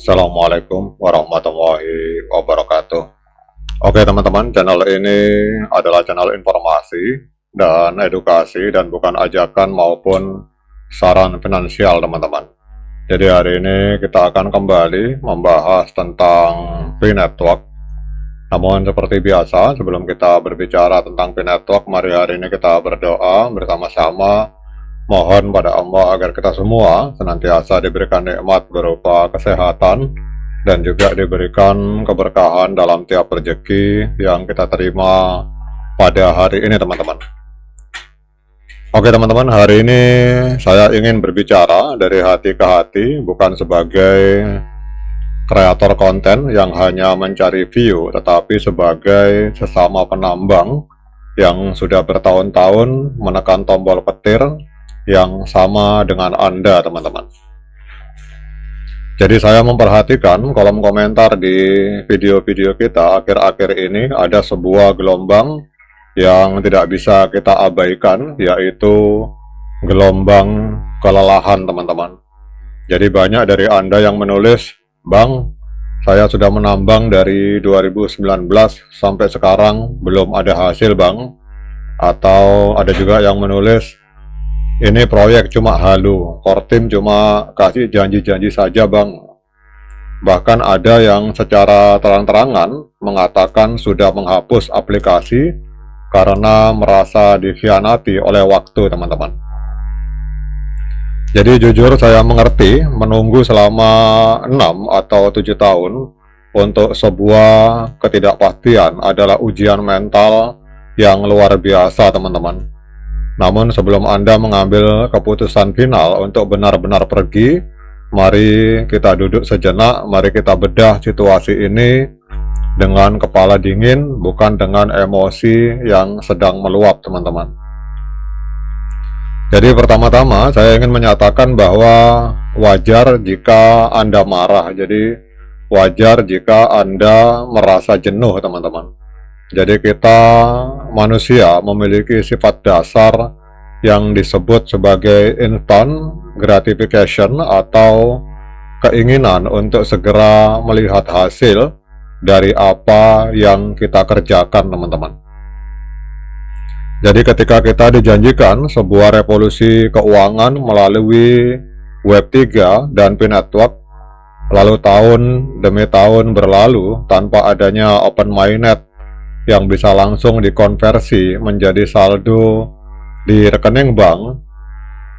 Assalamualaikum warahmatullahi wabarakatuh. Oke teman-teman, channel ini adalah channel informasi dan edukasi dan bukan ajakan maupun saran finansial teman-teman. Jadi hari ini kita akan kembali membahas tentang P-Network. Namun seperti biasa, sebelum kita berbicara tentang P-Network, mari hari ini kita berdoa bersama-sama. Mohon pada Allah agar kita semua senantiasa diberikan nikmat berupa kesehatan dan juga diberikan keberkahan dalam tiap rezeki yang kita terima pada hari ini teman-teman. Oke teman-teman, hari ini saya ingin berbicara dari hati ke hati, bukan sebagai kreator konten yang hanya mencari view, tetapi sebagai sesama penambang yang sudah bertahun-tahun menekan tombol petir yang sama dengan Anda teman-teman. Jadi saya memperhatikan kolom komentar di video-video kita akhir-akhir ini ada sebuah gelombang yang tidak bisa kita abaikan, yaitu gelombang kelelahan teman-teman. Jadi banyak dari Anda yang menulis, "Bang, saya sudah menambang dari 2019 sampai sekarang belum ada hasil bang." Atau ada juga yang menulis, "Ini proyek cuma halu, Kortim cuma kasih janji-janji saja bang." Bahkan ada yang secara terang-terangan mengatakan sudah menghapus aplikasi karena merasa dikhianati oleh waktu teman-teman. Jadi jujur saya mengerti menunggu selama 6 atau 7 tahun untuk sebuah ketidakpastian adalah ujian mental yang luar biasa teman-teman. Namun sebelum Anda mengambil keputusan final untuk benar-benar pergi, mari kita duduk sejenak, mari kita bedah situasi ini dengan kepala dingin, bukan dengan emosi yang sedang meluap teman-teman. Jadi pertama-tama saya ingin menyatakan bahwa wajar jika Anda marah, jadi wajar jika Anda merasa jenuh teman-teman. Jadi kita manusia memiliki sifat dasar yang disebut sebagai instant gratification atau keinginan untuk segera melihat hasil dari apa yang kita kerjakan teman-teman. Jadi ketika kita dijanjikan sebuah revolusi keuangan melalui Web3 dan P-Network, lalu tahun demi tahun berlalu tanpa adanya open mainnet yang bisa langsung dikonversi menjadi saldo di rekening bank,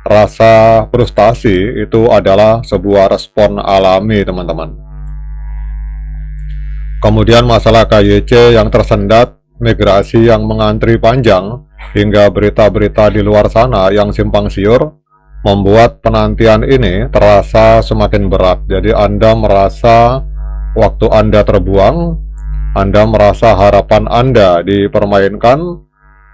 rasa frustasi itu adalah sebuah respon alami teman-teman. Kemudian masalah KYC yang tersendat, migrasi yang mengantri panjang, hingga berita-berita di luar sana yang simpang siur, membuat penantian ini terasa semakin berat. Jadi Anda merasa waktu Anda terbuang, Anda merasa harapan Anda dipermainkan,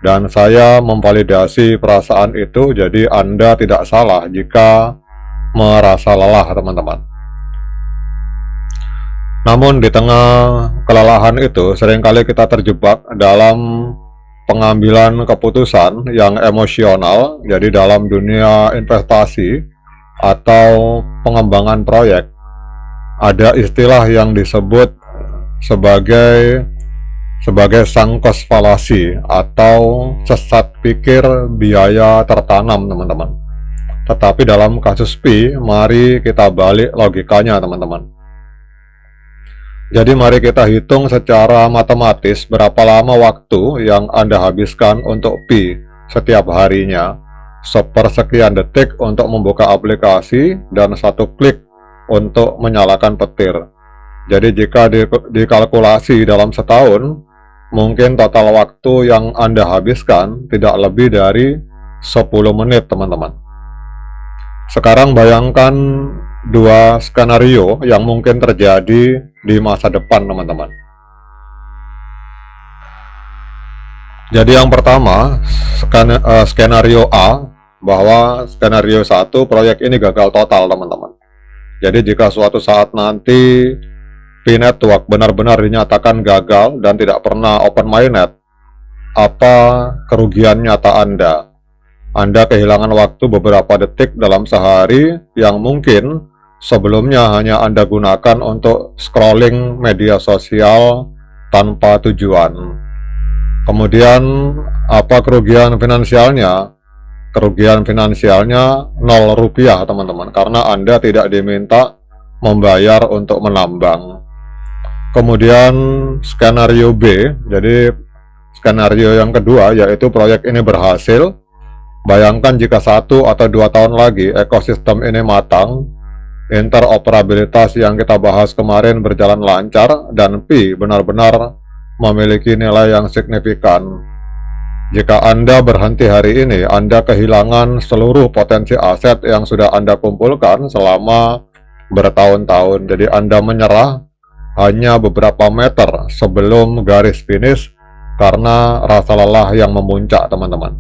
dan saya memvalidasi perasaan itu. Jadi Anda tidak salah jika merasa lelah teman-teman. Namun di tengah kelelahan itu seringkali kita terjebak dalam pengambilan keputusan yang emosional. Jadi dalam dunia investasi atau pengembangan proyek ada istilah yang disebut sebagai sunk cost fallacy atau sesat pikir biaya tertanam teman-teman. Tetapi dalam kasus P, mari kita balik logikanya teman-teman. Jadi mari kita hitung secara matematis berapa lama waktu yang Anda habiskan untuk P setiap harinya, sepersekian detik untuk membuka aplikasi, dan 1 klik untuk menyalakan petir. Jadi jika dikalkulasi dalam setahun, mungkin total waktu yang Anda habiskan tidak lebih dari 10 menit teman-teman. Sekarang bayangkan 2 skenario yang mungkin terjadi di masa depan teman-teman. Jadi yang pertama, skenario A, bahwa skenario 1 proyek ini gagal total teman-teman. Jadi jika suatu saat nanti P-Network benar-benar dinyatakan gagal dan tidak pernah open mainnet, apa kerugian nyata Anda? Anda kehilangan waktu beberapa detik dalam sehari yang mungkin sebelumnya hanya Anda gunakan untuk scrolling media sosial tanpa tujuan. Kemudian apa kerugian finansialnya? Kerugian finansialnya 0 rupiah teman-teman, karena Anda tidak diminta membayar untuk menambang. Kemudian skenario B, jadi skenario yang kedua yaitu proyek ini berhasil. Bayangkan jika 1 atau 2 tahun lagi ekosistem ini matang, interoperabilitas yang kita bahas kemarin berjalan lancar, dan Pi benar-benar memiliki nilai yang signifikan. Jika Anda berhenti hari ini, Anda kehilangan seluruh potensi aset yang sudah Anda kumpulkan selama bertahun-tahun. Jadi Anda menyerah hanya beberapa meter sebelum garis finish karena rasa lelah yang memuncak, teman-teman.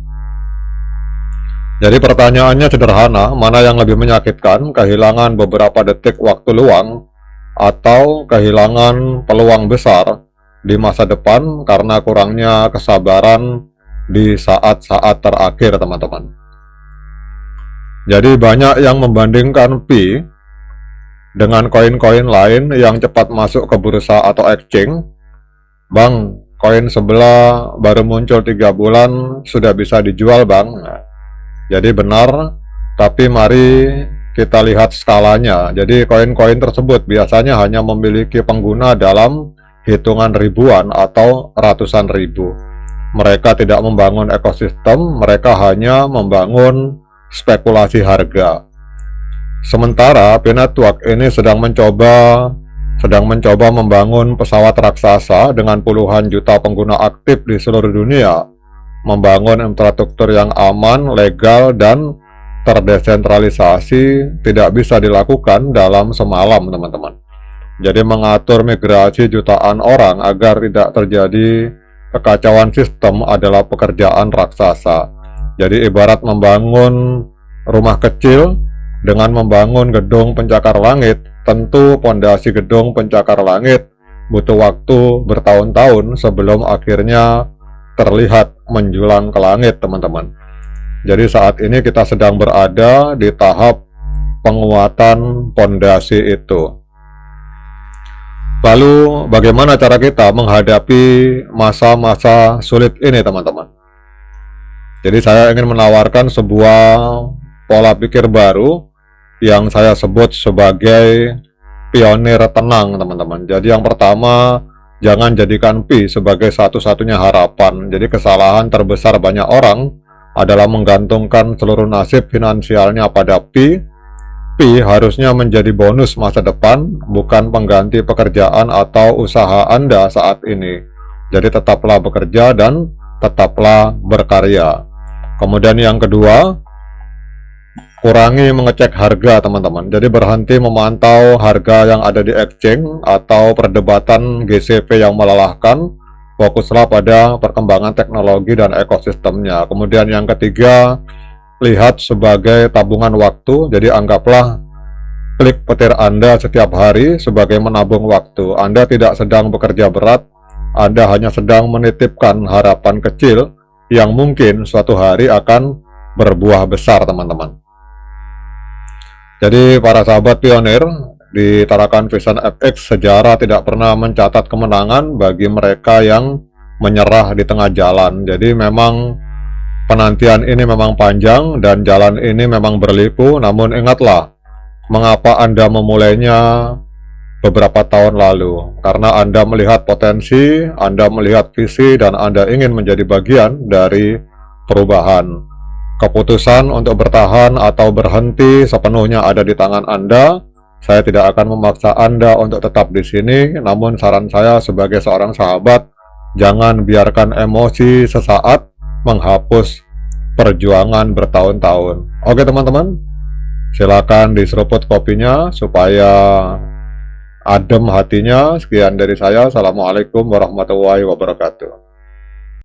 Jadi pertanyaannya sederhana, mana yang lebih menyakitkan, kehilangan beberapa detik waktu luang atau kehilangan peluang besar di masa depan karena kurangnya kesabaran di saat-saat terakhir, teman-teman. Jadi banyak yang membandingkan Pi dengan koin-koin lain yang cepat masuk ke bursa atau exchange. Bang, koin sebelah baru muncul 3 bulan sudah bisa dijual, Bang. Jadi benar, tapi mari kita lihat skalanya. Jadi koin-koin tersebut biasanya hanya memiliki pengguna dalam hitungan ribuan atau ratusan ribu. Mereka tidak membangun ekosistem, mereka hanya membangun spekulasi harga. Sementara P-Network ini sedang mencoba membangun pesawat raksasa dengan puluhan juta pengguna aktif di seluruh dunia, membangun infrastruktur yang aman, legal, dan terdesentralisasi tidak bisa dilakukan dalam semalam, teman-teman. Jadi mengatur migrasi jutaan orang agar tidak terjadi kekacauan sistem adalah pekerjaan raksasa. Jadi ibarat membangun rumah kecil dengan membangun gedung pencakar langit. Tentu pondasi gedung pencakar langit butuh waktu bertahun-tahun sebelum akhirnya terlihat menjulang ke langit, teman-teman. Jadi saat ini kita sedang berada di tahap penguatan pondasi itu. Lalu bagaimana cara kita menghadapi masa-masa sulit ini, teman-teman? Jadi saya ingin menawarkan sebuah pola pikir baru yang saya sebut sebagai pionir tenang, teman-teman. Jadi yang pertama, jangan jadikan Pi sebagai satu-satunya harapan. Jadi kesalahan terbesar banyak orang adalah menggantungkan seluruh nasib finansialnya pada Pi. Pi harusnya menjadi bonus masa depan, bukan pengganti pekerjaan atau usaha Anda saat ini. Jadi tetaplah bekerja dan tetaplah berkarya. Kemudian yang kedua, kurangi mengecek harga, teman-teman. Jadi berhenti memantau harga yang ada di exchange atau perdebatan GCP yang melelahkan. Fokuslah pada perkembangan teknologi dan ekosistemnya. Kemudian yang ketiga, lihat sebagai tabungan waktu. Jadi anggaplah klik petir Anda setiap hari sebagai menabung waktu. Anda tidak sedang bekerja berat, Anda hanya sedang menitipkan harapan kecil yang mungkin suatu hari akan berbuah besar, teman-teman. Jadi para sahabat pionir, di Tarakan Vision FX sejarah tidak pernah mencatat kemenangan bagi mereka yang menyerah di tengah jalan. Jadi memang penantian ini memang panjang dan jalan ini memang berliku, namun ingatlah mengapa Anda memulainya beberapa tahun lalu. Karena Anda melihat potensi, Anda melihat visi, dan Anda ingin menjadi bagian dari perubahan. Keputusan untuk bertahan atau berhenti sepenuhnya ada di tangan Anda. Saya tidak akan memaksa Anda untuk tetap di sini, namun saran saya sebagai seorang sahabat, jangan biarkan emosi sesaat menghapus perjuangan bertahun-tahun. Oke teman-teman, silakan diseruput kopinya supaya adem hatinya. Sekian dari saya. Assalamualaikum warahmatullahi wabarakatuh.